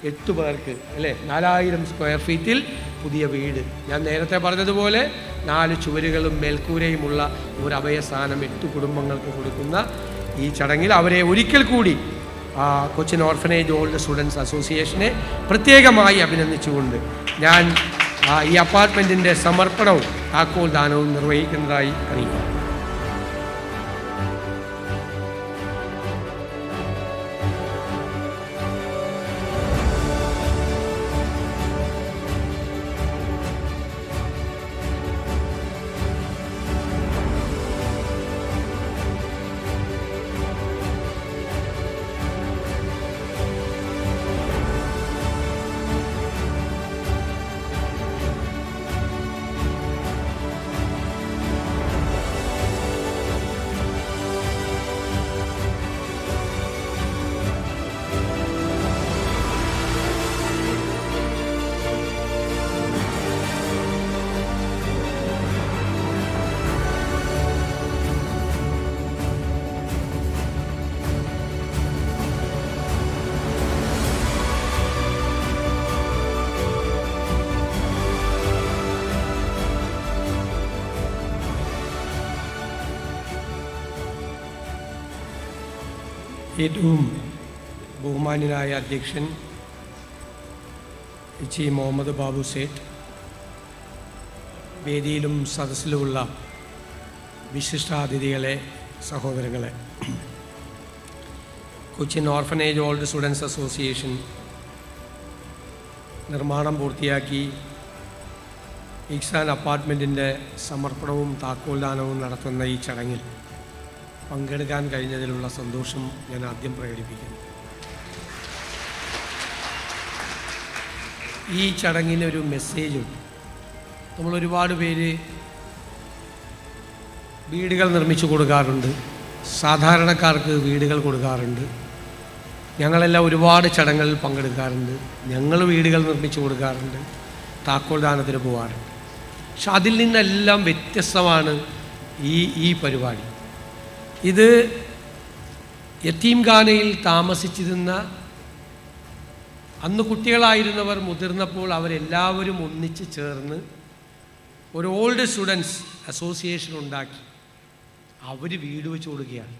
8 പേർക്ക് അല്ലേ 4000 സ്ക്വയർ ഫീറ്റിൽ പുതിയ വീട്. ഞാൻ നേരത്തെ പറഞ്ഞതുപോലെ 4 ചുവരുകളും മേൽക്കൂരയുമുള്ള ഒരു അഭയസ്ഥാനം 8 കുടുംബങ്ങൾക്ക് കൊടുക്കുന്ന ഈ ചടങ്ങിൽ അവരെ ഒരിക്കൽ കൂടി കൊച്ചിൻ ഓർഫനേജ് ഓൾഡ് സ്റ്റുഡൻസ് അസോസിയേഷനെ പ്രത്യേകമായി അഭിനന്ദിച്ചുകൊണ്ട് ഞാൻ ഈ അപ്പാർട്ട്മെൻറ്റിൻ്റെ സമർപ്പണവും താക്കോൽ ദാനവും നിർവഹിക്കുന്നതായി അറിയിക്കുന്നു. ഏറ്റവും ബഹുമാന്യനായ അധ്യക്ഷൻ ഇച്ചി മുഹമ്മദ് ബാബു സേഠ്, വേദിയിലും സദസ്സിലുമുള്ള വിശിഷ്ടാതിഥികളെ, സഹോദരങ്ങളെ, Cochin orphanage old students association നിർമ്മാണം പൂർത്തിയാക്കി ഇക്സാൻ അപ്പാർട്ട്മെൻറ്റിൻ്റെ സമർപ്പണവും താക്കോൽദാനവും നടത്തുന്ന ഈ ചടങ്ങിൽ പങ്കെടുക്കാൻ കഴിഞ്ഞതിലുള്ള സന്തോഷം ഞാൻ ആദ്യം പ്രകടിപ്പിക്കുന്നു. ഈ ചടങ്ങിനൊരു മെസ്സേജുണ്ട്. നമ്മളൊരുപാട് പേര് വീടുകൾ നിർമ്മിച്ചു കൊടുക്കാറുണ്ട്, സാധാരണക്കാർക്ക് വീടുകൾ കൊടുക്കാറുണ്ട്. ഞങ്ങളെല്ലാം ഒരുപാട് ചടങ്ങുകളിൽ പങ്കെടുക്കാറുണ്ട്. ഞങ്ങൾ വീടുകൾ നിർമ്മിച്ചു കൊടുക്കാറുണ്ട്, താക്കോൽദാനത്തിന് പോകാറുണ്ട്. പക്ഷെ അതിൽ നിന്നെല്ലാം വ്യത്യസ്തമാണ് ഈ പരിപാടി. ഇത് യതീംഖാനയിൽ താമസിച്ചിരുന്ന അന്ന് കുട്ടികളായിരുന്നവർ മുതിർന്നപ്പോൾ അവരെല്ലാവരും ഒന്നിച്ച് ചേർന്ന് ഒരു ഓൾഡ് സ്റ്റുഡൻസ് അസോസിയേഷൻ ഉണ്ടാക്കി അവർ വീട് വെച്ച് കൊടുക്കുകയാണ്.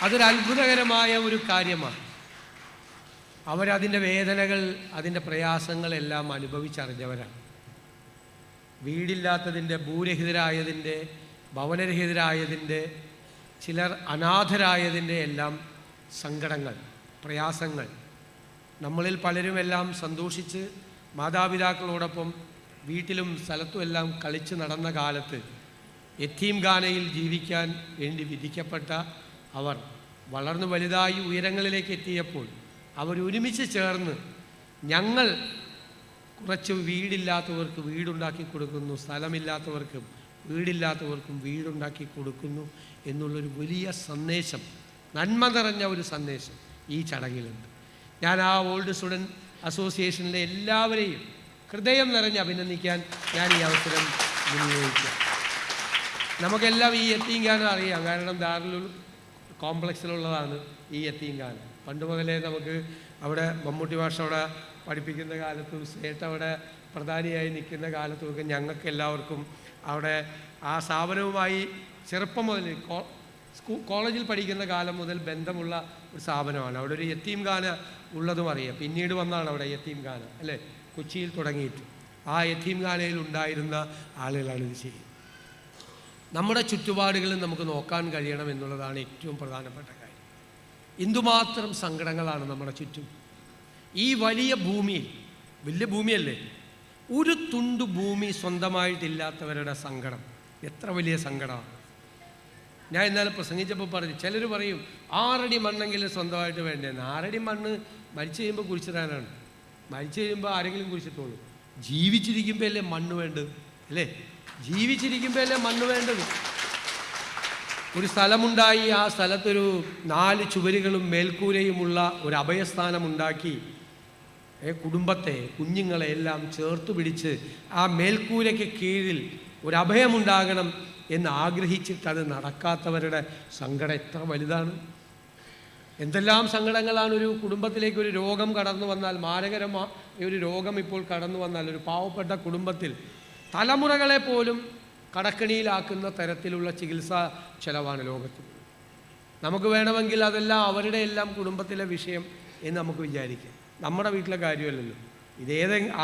അതൊരു അത്ഭുതകരമായ ഒരു കാര്യമാണ്. അവരതിൻ്റെ വേദനകൾ, അതിൻ്റെ പ്രയാസങ്ങളെല്ലാം അനുഭവിച്ചറിഞ്ഞവരാണ്. വീടില്ലാത്തതിൻ്റെ, ഭൂരഹിതരായതിൻ്റെ, ഭവനരഹിതരായതിൻ്റെ, ചിലർ അനാഥരായതിൻ്റെ എല്ലാം സങ്കടങ്ങൾ, പ്രയാസങ്ങൾ നമ്മളിൽ പലരുമെല്ലാം സന്തോഷിച്ച് മാതാപിതാക്കളോടൊപ്പം വീട്ടിലും സ്ഥലത്തുമെല്ലാം കളിച്ച് നടന്ന കാലത്ത് യതീംഖാനയിൽ ജീവിക്കാൻ വേണ്ടി വിധിക്കപ്പെട്ട അവർ വളർന്നു വലുതായി ഉയരങ്ങളിലേക്ക് എത്തിയപ്പോൾ അവരൊരുമിച്ച് ചേർന്ന് ഞങ്ങൾ കുറച്ച് വീടില്ലാത്തവർക്ക് വീടുണ്ടാക്കി കൊടുക്കുന്നു, സ്ഥലമില്ലാത്തവർക്കും വീടില്ലാത്തവർക്കും വീടുണ്ടാക്കി കൊടുക്കുന്നു എന്നുള്ളൊരു വലിയ സന്ദേശം, നന്മ നിറഞ്ഞ ഒരു സന്ദേശം ഈ ചടങ്ങിലുണ്ട്. ഞാൻ ആ ഓൾഡ് സ്റ്റുഡൻറ്റ് അസോസിയേഷനിലെ എല്ലാവരെയും ഹൃദയം നിറഞ്ഞ് അഭിനന്ദിക്കാൻ ഞാൻ ഈ അവസരം വിനിയോഗിക്കുക. നമുക്കെല്ലാം ഈ യതീംഖാന അറിയാം, കാരണം ദാറുൽ കോംപ്ലക്സിലുള്ളതാണ് ഈ യതീംഖാന. പണ്ട് മുതലേ നമുക്ക് അവിടെ മമ്മൂട്ടി മാഷ് അവിടെ പഠിപ്പിക്കുന്ന കാലത്തും സേട്ട് അവിടെ പ്രധാനിയായി നിൽക്കുന്ന കാലത്തുമൊക്കെ ഞങ്ങൾക്ക് എല്ലാവർക്കും അവിടെ ആ സ്ഥാപനവുമായി ചെറുപ്പം മുതൽ കോളേജിൽ പഠിക്കുന്ന കാലം മുതൽ ബന്ധമുള്ള ഒരു സ്ഥാപനമാണ്. അവിടെ ഒരു യതീംഖാന ഉള്ളതും അറിയാം. പിന്നീട് വന്നാണ് അവിടെ യതീംഖാന അല്ലേ, കൊച്ചിയിൽ തുടങ്ങിയിട്ട്. ആ യതീംഖാനയിൽ ഉണ്ടായിരുന്ന ആളുകളാണ് ഇത് ചെയ്യുന്നത്. നമ്മുടെ ചുറ്റുപാടുകളിൽ നമുക്ക് നോക്കാൻ കഴിയണം എന്നുള്ളതാണ് ഏറ്റവും പ്രധാനപ്പെട്ട കാര്യം. എന്തുമാത്രം സങ്കടങ്ങളാണ് നമ്മുടെ ചുറ്റും. ഈ വലിയ ഭൂമിയിൽ, വലിയ ഭൂമിയല്ലേ, ഒരു തുണ്ട് ഭൂമി സ്വന്തമായിട്ടില്ലാത്തവരുടെ സങ്കടം എത്ര വലിയ സങ്കടമാണ്. ഞാൻ ഇന്നലെ പ്രസംഗിച്ചപ്പോൾ പറഞ്ഞു, ചിലർ പറയും 6 അടി മണ്ണെങ്കിലും സ്വന്തമായിട്ട് വേണ്ടതെന്ന്. 6 അടി മണ്ണ് മരിച്ചു കഴിയുമ്പോൾ കുഴിച്ചിടാനാണ്. മരിച്ചു കഴിയുമ്പോൾ ആരെങ്കിലും കുഴിച്ചിട്ടുള്ളൂ. ജീവിച്ചിരിക്കുമ്പോൾ അല്ലേ മണ്ണ് വേണ്ടത്, അല്ലേ? ജീവിച്ചിരിക്കുമ്പോൾ അല്ലേ മണ്ണ് വേണ്ടത്. ഒരു സ്ഥലമുണ്ടായി, ആ സ്ഥലത്തൊരു 4 ചുവരുകളും മേൽക്കൂരയുമുള്ള ഒരു അഭയസ്ഥാനമുണ്ടാക്കി കുടുംബത്തെ, കുഞ്ഞുങ്ങളെ എല്ലാം ചേർത്ത് പിടിച്ച് ആ മേൽക്കൂരയ്ക്ക് കീഴിൽ ഒരു അഭയമുണ്ടാകണം എന്ന് ആഗ്രഹിച്ചിട്ട് അത് നടക്കാത്തവരുടെ സങ്കടം എത്ര വലുതാണ്. എന്തെല്ലാം സങ്കടങ്ങളാണ് ഒരു കുടുംബത്തിലേക്ക് ഒരു രോഗം കടന്നു വന്നാൽ, മാരകരമായ ഒരു രോഗം ഇപ്പോൾ കടന്നു വന്നാൽ ഒരു പാവപ്പെട്ട കുടുംബത്തിൽ തലമുറകളെ പോലും കടക്കണിയിലാക്കുന്ന തരത്തിലുള്ള ചികിത്സാ ചെലവാണ് ലോകത്ത്. നമുക്ക് വേണമെങ്കിൽ അതെല്ലാം അവരുടെ എല്ലാം കുടുംബത്തിലെ വിഷയം എന്ന് നമുക്ക് വിചാരിക്കാം. നമ്മുടെ വീട്ടിലെ കാര്യമല്ലല്ലോ,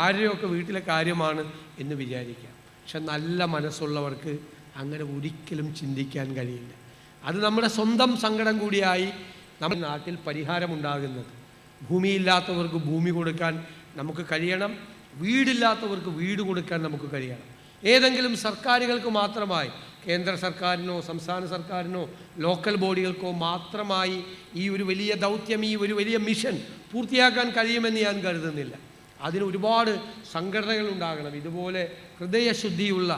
ആരുടെയൊക്കെ വീട്ടിലെ കാര്യമാണ് എന്ന് വിചാരിക്കാം. പക്ഷെ നല്ല മനസ്സുള്ളവർക്ക് അങ്ങനെ ഒരിക്കലും ചിന്തിക്കാൻ കഴിയില്ല. അത് നമ്മുടെ സ്വന്തം സങ്കടം കൂടിയായി നമ്മുടെ നാട്ടിൽ പരിഹാരമുണ്ടാകുന്നത്. ഭൂമിയില്ലാത്തവർക്ക് ഭൂമി കൊടുക്കാൻ നമുക്ക് കഴിയണം, വീടില്ലാത്തവർക്ക് വീട് കൊടുക്കാൻ നമുക്ക് കഴിയണം. ഏതെങ്കിലും സർക്കാരുകൾക്ക് മാത്രമായി, കേന്ദ്ര സർക്കാരിനോ സംസ്ഥാന സർക്കാരിനോ ലോക്കൽ ബോഡികൾക്കോ മാത്രമായി ഈ ഒരു വലിയ ദൗത്യം, ഈ ഒരു വലിയ മിഷൻ പൂർത്തിയാക്കാൻ കഴിയുമെന്ന് ഞാൻ കരുതുന്നില്ല. അതിന് ഒരുപാട് സംഘടനകൾ ഉണ്ടാകണം. ഇതുപോലെ ഹൃദയശുദ്ധിയുള്ള,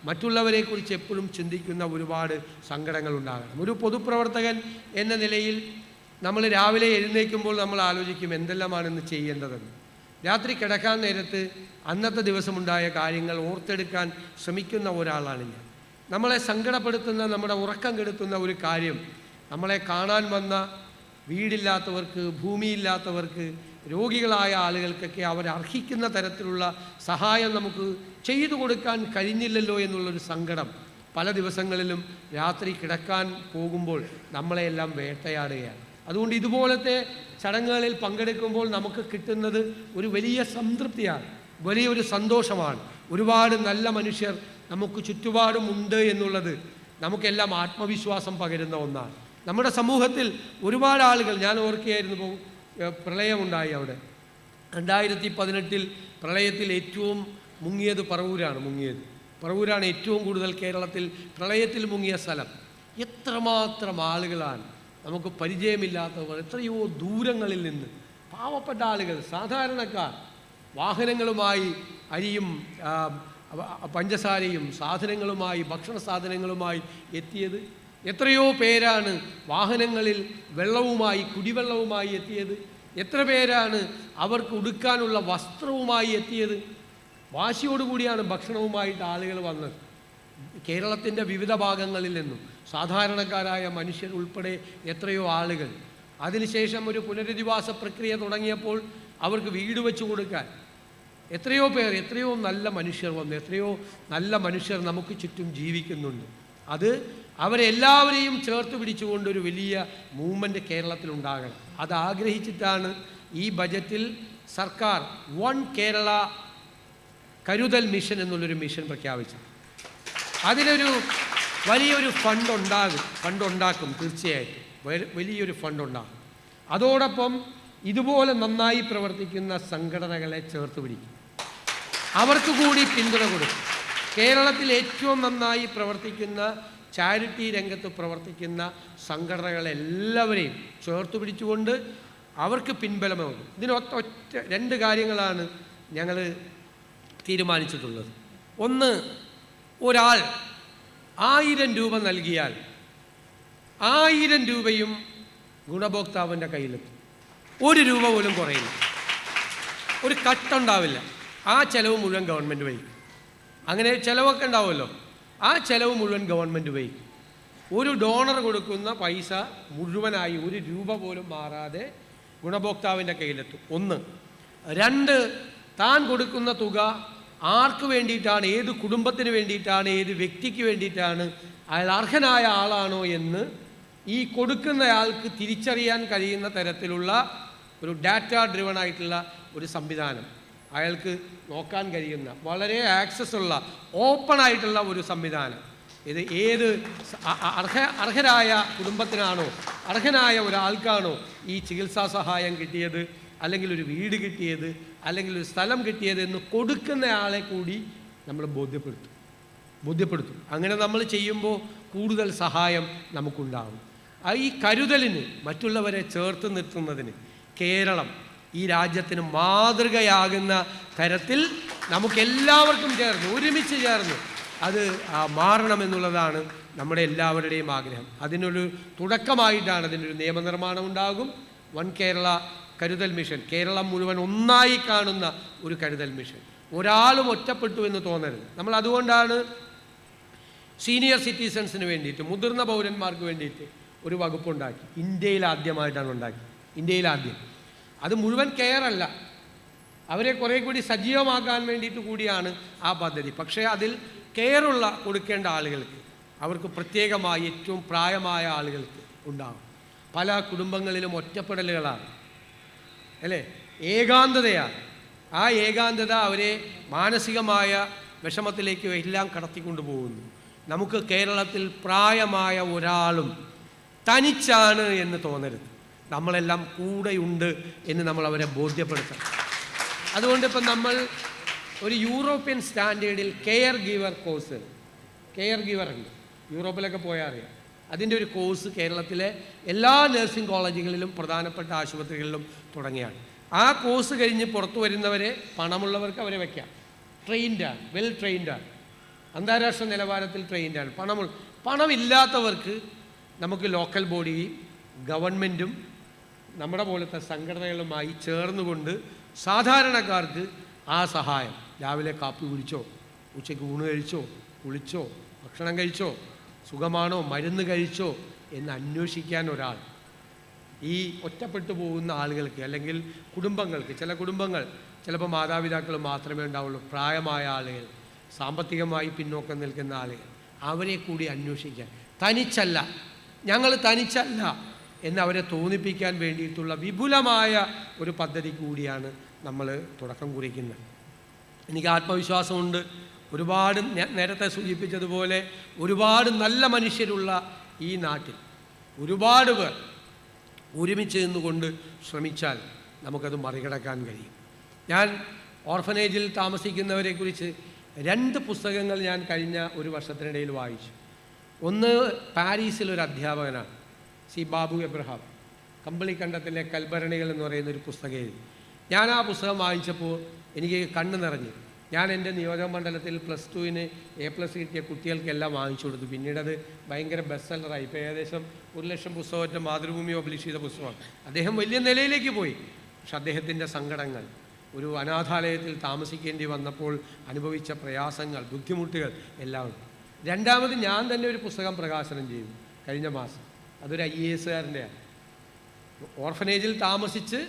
മറ്റുള്ളവരെക്കുറിച്ച് എപ്പോഴും ചിന്തിക്കുന്ന ഒരുപാട് സംഘടനകൾ ഉണ്ടാകണം. ഒരു പൊതുപ്രവർത്തകൻ എന്ന നിലയിൽ നമ്മൾ രാവിലെ എഴുന്നേൽക്കുമ്പോൾ നമ്മൾ ആലോചിക്കും എന്തെല്ലാമാണെന്ന് ചെയ്യേണ്ടതെന്ന്. രാത്രി കിടക്കാൻ നേരത്ത് അന്നത്തെ ദിവസമുണ്ടായ കാര്യങ്ങൾ ഓർത്തെടുക്കാൻ ശ്രമിക്കുന്ന ഒരാളാണ് ഞാൻ. നമ്മളെ സങ്കടപ്പെടുത്തുന്ന, നമ്മുടെ ഉറക്കം കെടുത്തുന്ന ഒരു കാര്യം, നമ്മളെ കാണാൻ വന്ന വീടില്ലാത്തവർക്ക്, ഭൂമിയില്ലാത്തവർക്ക്, രോഗികളായ ആളുകൾക്കൊക്കെ അവരർഹിക്കുന്ന തരത്തിലുള്ള സഹായം നമുക്ക് ചെയ്തു കൊടുക്കാൻ കഴിഞ്ഞില്ലല്ലോ എന്നുള്ളൊരു സങ്കടം പല ദിവസങ്ങളിലും രാത്രി കിടക്കാൻ പോകുമ്പോൾ നമ്മളെയെല്ലാം വേട്ടയാടുകയാണ്. അതുകൊണ്ട് ഇതുപോലത്തെ ചടങ്ങുകളിൽ പങ്കെടുക്കുമ്പോൾ നമുക്ക് കിട്ടുന്നത് ഒരു വലിയ സംതൃപ്തിയാണ്, വലിയൊരു സന്തോഷമാണ്. ഒരുപാട് നല്ല മനുഷ്യർ നമുക്ക് ചുറ്റുപാടുമുണ്ട് എന്നുള്ളത് നമുക്കെല്ലാം ആത്മവിശ്വാസം പകരുന്ന ഒന്നാണ്. നമ്മുടെ സമൂഹത്തിൽ ഒരുപാട് ആളുകൾ, ഞാൻ ഓർക്കുകയായിരുന്നു, പ്രളയമുണ്ടായി അവിടെ 2018 പ്രളയത്തിൽ ഏറ്റവും മുങ്ങിയത് പറവൂരാണ് ഏറ്റവും കൂടുതൽ കേരളത്തിൽ പ്രളയത്തിൽ മുങ്ങിയ സ്ഥലം. എത്രമാത്രം ആളുകളാണ്, നമുക്ക് പരിചയമില്ലാത്തവർ, എത്രയോ ദൂരങ്ങളിൽ നിന്ന് പാവപ്പെട്ട ആളുകൾ, സാധാരണക്കാർ വാഹനങ്ങളുമായി അരിയും പഞ്ചസാരയും സാധനങ്ങളുമായി, ഭക്ഷണ സാധനങ്ങളുമായി എത്തിയത്. എത്രയോ പേരാണ് വാഹനങ്ങളിൽ വെള്ളവുമായി, കുടിവെള്ളവുമായി എത്തിയത്. എത്ര പേരാണ് അവർക്ക് ഉടുക്കാനുള്ള വസ്ത്രവുമായി എത്തിയത്. വാശിയോടുകൂടിയാണ് ഭക്ഷണവുമായിട്ട് ആളുകൾ വന്നത്. കേരളത്തിൻ്റെ വിവിധ ഭാഗങ്ങളിൽ നിന്നും സാധാരണക്കാരായ മനുഷ്യർ ഉൾപ്പെടെ എത്രയോ ആളുകൾ. അതിനുശേഷം ഒരു പുനരധിവാസ പ്രക്രിയ തുടങ്ങിയപ്പോൾ അവർക്ക് വീട് വെച്ച് കൊടുക്കാൻ എത്രയോ പേർ, എത്രയോ നല്ല മനുഷ്യർ വന്നു. എത്രയോ നല്ല മനുഷ്യർ നമുക്ക് ചുറ്റും ജീവിക്കുന്നുണ്ട്. അത് അവരെല്ലാവരെയും ചേർത്ത് പിടിച്ചുകൊണ്ട് ഒരു വലിയ മൂവ്മെൻറ്റ് കേരളത്തിലുണ്ടാകണം. അത് ആഗ്രഹിച്ചിട്ടാണ് ഈ ബജറ്റിൽ സർക്കാർ വൺ കേരള കരുതൽ മിഷൻ എന്നുള്ളൊരു മിഷൻ പ്രഖ്യാപിച്ചത്. അതിനൊരു വലിയൊരു ഫണ്ടുണ്ടാക്കും തീർച്ചയായിട്ടും, വലിയൊരു ഫണ്ടുണ്ടാകും. അതോടൊപ്പം ഇതുപോലെ നന്നായി പ്രവർത്തിക്കുന്ന സംഘടനകളെ ചേർത്ത് പിടിക്കും, അവർക്ക് കൂടി പിന്തുണ കൊടുക്കും. കേരളത്തിൽ ഏറ്റവും നന്നായി പ്രവർത്തിക്കുന്ന, ചാരിറ്റി രംഗത്ത് പ്രവർത്തിക്കുന്ന സംഘടനകളെല്ലാവരെയും ചേർത്ത് പിടിച്ചുകൊണ്ട് അവർക്ക് പിൻബലമാകും. ഒറ്റ 2 കാര്യങ്ങളാണ് ഞങ്ങൾ തീരുമാനിച്ചിട്ടുള്ളത്. ഒന്ന്, ഒരാൾ 1000 രൂപ നൽകിയാൽ 1000 രൂപയും ഗുണഭോക്താവിൻ്റെ കയ്യിലെത്തും. 1 രൂപ പോലും കുറയില്ല, ഒരു കട്ടുണ്ടാവില്ല. ആ ചെലവ് മുഴുവൻ ഗവൺമെൻറ് വഹിക്കും. അങ്ങനെ ചിലവൊക്കെ ഉണ്ടാവുമല്ലോ, ആ ചെലവ് മുഴുവൻ ഗവൺമെൻറ് വഹിക്കും. ഒരു ഡോണർ കൊടുക്കുന്ന പൈസ മുഴുവനായി 1 രൂപ പോലും മാറാതെ ഗുണഭോക്താവിൻ്റെ കയ്യിലെത്തും. 1. 2, താൻ കൊടുക്കുന്ന തുക ആർക്ക് വേണ്ടിയിട്ടാണ്, ഏത് കുടുംബത്തിന് വേണ്ടിയിട്ടാണ്, ഏത് വ്യക്തിക്ക് വേണ്ടിയിട്ടാണ്, അയാൾ അർഹനായ ആളാണോ എന്ന് ഈ കൊടുക്കുന്നയാൾക്ക് തിരിച്ചറിയാൻ കഴിയുന്ന തരത്തിലുള്ള ഒരു ഡാറ്റ ഡ്രിവൺ ആയിട്ടുള്ള ഒരു സംവിധാനം, അയാൾക്ക് നോക്കാൻ കഴിയുന്ന, വളരെ ആക്സസ് ഉള്ള, ഓപ്പൺ ആയിട്ടുള്ള ഒരു സംവിധാനം. ഇത് ഏത് അർഹരായ കുടുംബത്തിനാണോ, അർഹനായ ഒരാൾക്കാണോ ഈ ചികിത്സാ സഹായം കിട്ടിയത്, അല്ലെങ്കിൽ ഒരു വീട് കിട്ടിയത്, അല്ലെങ്കിൽ ഒരു സ്ഥലം കിട്ടിയത് എന്ന് കൊടുക്കുന്നയാളെ കൂടി നമ്മൾ ബോധ്യപ്പെടുത്തും. അങ്ങനെ നമ്മൾ ചെയ്യുമ്പോൾ കൂടുതൽ സഹായം നമുക്കുണ്ടാകും. ഈ കരുതലിന്, മറ്റുള്ളവരെ ചേർത്ത് നിർത്തുന്നതിന് കേരളം ഈ രാജ്യത്തിന് മാതൃകയാകുന്ന തരത്തിൽ നമുക്കെല്ലാവർക്കും ചേർന്ന്, ഒരുമിച്ച് ചേർന്ന് അത് മാറണമെന്നുള്ളതാണ് നമ്മുടെ എല്ലാവരുടെയും ആഗ്രഹം. അതിനൊരു തുടക്കമായിട്ടാണ് അതിനൊരു നിയമനിർമ്മാണം ഉണ്ടാകും. വൺ കേരള കരുതൽ മിഷൻ, കേരളം മുഴുവൻ ഒന്നായി കാണുന്ന ഒരു കരുതൽ മിഷൻ. ഒരാളും ഒറ്റപ്പെട്ടു എന്ന് തോന്നരുത്. നമ്മൾ അതുകൊണ്ടാണ് സീനിയർ സിറ്റിസൺസിന് വേണ്ടിയിട്ട്, മുതിർന്ന പൗരന്മാർക്ക് വേണ്ടിയിട്ട് ഒരു വകുപ്പുണ്ടാക്കി. ഇന്ത്യയിൽ ആദ്യമായിട്ടാണ് ഉണ്ടാക്കി. ഇന്ത്യയിൽ ആദ്യം. അത് മുഴുവൻ കെയർ അല്ല, അവരെ കുറേ കൂടി സജീവമാക്കാൻ വേണ്ടിയിട്ട് കൂടിയാണ് ആ പദ്ധതി. പക്ഷേ അതിൽ കെയറുള്ള കൊടുക്കേണ്ട ആളുകൾക്ക്, അവർക്ക് പ്രത്യേകമായി ഏറ്റവും പ്രായമായ ആളുകൾക്ക് ഉണ്ടാകും. പല കുടുംബങ്ങളിലും ഒറ്റപ്പെടലുകളാണ്, അല്ലേ, ഏകാന്തതയാണ്. ആ ഏകാന്തത അവരെ മാനസികമായ വിഷമത്തിലേക്ക് എല്ലാം കടത്തിക്കൊണ്ടു പോകുന്നു. നമുക്ക് കേരളത്തിൽ പ്രായമായ ഒരാളും തനിച്ചാണ് എന്ന് തോന്നരുത്. നമ്മളെല്ലാം കൂടെയുണ്ട് എന്ന് നമ്മൾ അവരെ ബോധ്യപ്പെടുത്തണം. അതുകൊണ്ട് ഇപ്പം നമ്മൾ ഒരു യൂറോപ്യൻ സ്റ്റാൻഡേർഡിൽ care giver course, care giver ഉണ്ട്, യൂറോപ്പിലൊക്കെ പോയാൽ അറിയാം. അതിൻ്റെ ഒരു കോഴ്സ് കേരളത്തിലെ എല്ലാ നഴ്സിംഗ് കോളേജുകളിലും പ്രധാനപ്പെട്ട ആശുപത്രികളിലും തുടങ്ങിയാണ്. ആ കോഴ്സ് കഴിഞ്ഞ് പുറത്തു വരുന്നവരെ, പണമുള്ളവർക്ക് അവരെ വയ്ക്കാം. ട്രെയിൻഡാണ്, വെൽ ട്രെയിൻഡാണ്, അന്താരാഷ്ട്ര നിലവാരത്തിൽ ട്രെയിൻഡാണ്. പണമില്ലാത്തവർക്ക് നമുക്ക് ലോക്കൽ ബോഡിയും ഗവൺമെൻറ്റും നമ്മുടെ പോലത്തെ സംഘടനകളുമായി ചേർന്നുകൊണ്ട് സാധാരണക്കാർക്ക് ആ സഹായം, രാവിലെ കാപ്പി കുടിച്ചോ, ഉച്ചയ്ക്ക് ഊണ് കഴിച്ചോ, കുളിച്ചോ, ഭക്ഷണം കഴിച്ചോ, സുഖമാണോ, മരുന്ന് കഴിച്ചോ എന്ന് അന്വേഷിക്കാൻ ഒരാൾ, ഈ ഒറ്റപ്പെട്ടു പോകുന്ന ആളുകൾക്ക് അല്ലെങ്കിൽ കുടുംബങ്ങൾക്ക്, ചില കുടുംബങ്ങൾ ചിലപ്പോൾ മാതാപിതാക്കൾ മാത്രമേ ഉണ്ടാവുള്ളൂ, പ്രായമായ ആളുകൾ, സാമ്പത്തികമായി പിന്നോക്കം നിൽക്കുന്ന ആളുകൾ, അവരെ കൂടി അന്വേഷിക്കാൻ, തനിച്ചല്ല, ഞങ്ങൾ തനിച്ചല്ല എന്ന് അവരെ തോന്നിപ്പിക്കാൻ വേണ്ടിയിട്ടുള്ള വിപുലമായ ഒരു പദ്ധതി കൂടിയാണ് നമ്മൾ തുടക്കം കുറിക്കുന്നത്. എനിക്ക് ആത്മവിശ്വാസമുണ്ട്. ഒരുപാട് നേരത്തെ സൂചിപ്പിച്ചതുപോലെ ഒരുപാട് നല്ല മനുഷ്യരുള്ള ഈ നാട്ടിൽ ഒരുപാട് പേർ ഒരുമിച്ച് നിന്നുകൊണ്ട് ശ്രമിച്ചാൽ നമുക്കത് മറികടക്കാൻ കഴിയും. ഞാൻ ഓർഫനേജിൽ താമസിക്കുന്നവരെക്കുറിച്ച് 2 പുസ്തകങ്ങൾ ഞാൻ കഴിഞ്ഞ ഒരു വർഷത്തിനിടയിൽ വായിച്ചു. ഒന്ന് പാരീസിലൊരു അധ്യാപകനാണ്, സി ബാബു എബ്രഹാം, കമ്പളിക്കണ്ടത്തിലെ കൽഭരണികൾ എന്ന് പറയുന്നൊരു പുസ്തകം എഴുതി. ഞാൻ ആ പുസ്തകം വായിച്ചപ്പോൾ എനിക്ക് കണ്ണ് നിറഞ്ഞു. ഞാൻ എൻ്റെ നിയോജകമണ്ഡലത്തിൽ +2-ന് A+ കിട്ടിയ കുട്ടികൾക്കെല്ലാം വാങ്ങിച്ചു കൊടുത്തു. പിന്നീട് അത് ഭയങ്കര ബെസ്റ്റ് സെല്ലറായി. ഇപ്പോൾ ഏകദേശം 1,00,000 പുസ്തകത്തെ മാതൃഭൂമി പബ്ലിഷ് ചെയ്ത പുസ്തകമാണ്. അദ്ദേഹം വലിയ നിലയിലേക്ക് പോയി. പക്ഷെ അദ്ദേഹത്തിൻ്റെ സങ്കടങ്ങൾ, ഒരു അനാഥാലയത്തിൽ താമസിക്കേണ്ടി വന്നപ്പോൾ അനുഭവിച്ച പ്രയാസങ്ങൾ, ബുദ്ധിമുട്ടുകൾ എല്ലാം ഉണ്ട്. രണ്ടാമത് ഞാൻ തന്നെ ഒരു പുസ്തകം പ്രകാശനം ചെയ്തു കഴിഞ്ഞ മാസം. അതൊരു IAS-കാരൻ്റെയാണ്. ഓർഫനേജിൽ താമസിച്ച്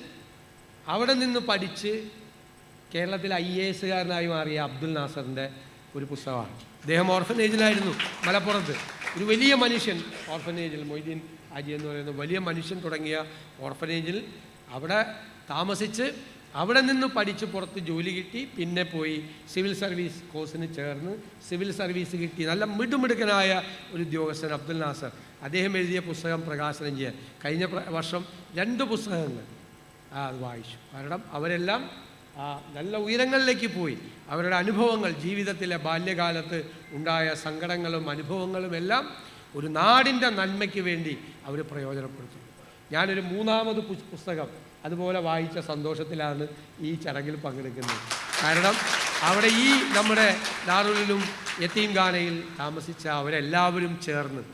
അവിടെ നിന്ന് പഠിച്ച് കേരളത്തിൽ IAS-കാരനായി മാറിയ അബ്ദുൽ നാസറിൻ്റെ ഒരു പുസ്തകമാണ്. അദ്ദേഹം ഓർഫനേജിലായിരുന്നു, മലപ്പുറത്ത് ഒരു വലിയ മനുഷ്യൻ. ഓർഫനേജിൽ മൊയ്തീൻ ആജി എന്ന് പറയുന്ന വലിയ മനുഷ്യൻ തുടങ്ങിയ ഓർഫനേജിൽ അവിടെ താമസിച്ച് അവിടെ നിന്ന് പഠിച്ച് പുറത്ത് ജോലി കിട്ടി. പിന്നെ പോയി സിവിൽ സർവീസ് കോഴ്സിന് ചേർന്ന് സിവിൽ സർവീസ് കിട്ടി. നല്ല മിടുമിടുക്കനായ ഒരു ഉദ്യോഗസ്ഥൻ അബ്ദുൽ നാസർ. അദ്ദേഹം എഴുതിയ പുസ്തകം പ്രകാശനം ചെയ്യാൻ കഴിഞ്ഞ വർഷം 2 പുസ്തകങ്ങൾ അത് വായിച്ചു. കാരണം അവരെല്ലാം നല്ല ഉയരങ്ങളിലേക്ക് പോയി. അവരുടെ അനുഭവങ്ങൾ, ജീവിതത്തിലെ ബാല്യകാലത്ത് ഉണ്ടായ സങ്കടങ്ങളും അനുഭവങ്ങളും എല്ലാം ഒരു നാടിൻ്റെ നന്മയ്ക്ക് വേണ്ടി അവർ പ്രയോജനപ്പെടുത്തുന്നു. ഞാനൊരു 3ാമത് പുസ്തകം അതുപോലെ വായിച്ച സന്തോഷത്തിലാണ് ഈ ചടങ്ങിൽ പങ്കെടുക്കുന്നത്. കാരണം അവിടെ ഈ നമ്മുടെ ദാറുലും യതീംഖാനയിൽ താമസിച്ച അവരെല്ലാവരും ചേർന്ന്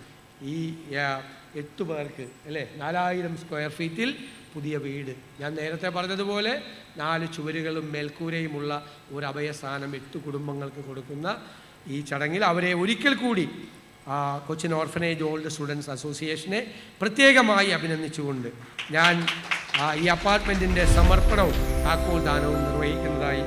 ഈ 8 പേർക്ക്, അല്ലേ, 4000 സ്ക്വയർ ഫീറ്റിൽ പുതിയ വീട്, ഞാൻ നേരത്തെ പറഞ്ഞതുപോലെ 4 ചുവരുകളും മേൽക്കൂരയുമുള്ള ഒരു അഭയസ്ഥാനം 8 കുടുംബങ്ങൾക്ക് കൊടുക്കുന്ന ഈ ചടങ്ങിൽ അവരെ ഒരിക്കൽ കൂടി കൊച്ചിൻ ഓർഫനേജ് ഓൾഡ് സ്റ്റുഡൻസ് അസോസിയേഷനെ പ്രത്യേകമായി അഭിനന്ദിച്ചുകൊണ്ട് ഞാൻ ഈ അപ്പാർട്ട്മെൻറ്റിൻ്റെ സമർപ്പണവും താക്കോൽ ദാനവും നിർവഹിക്കുന്നതായി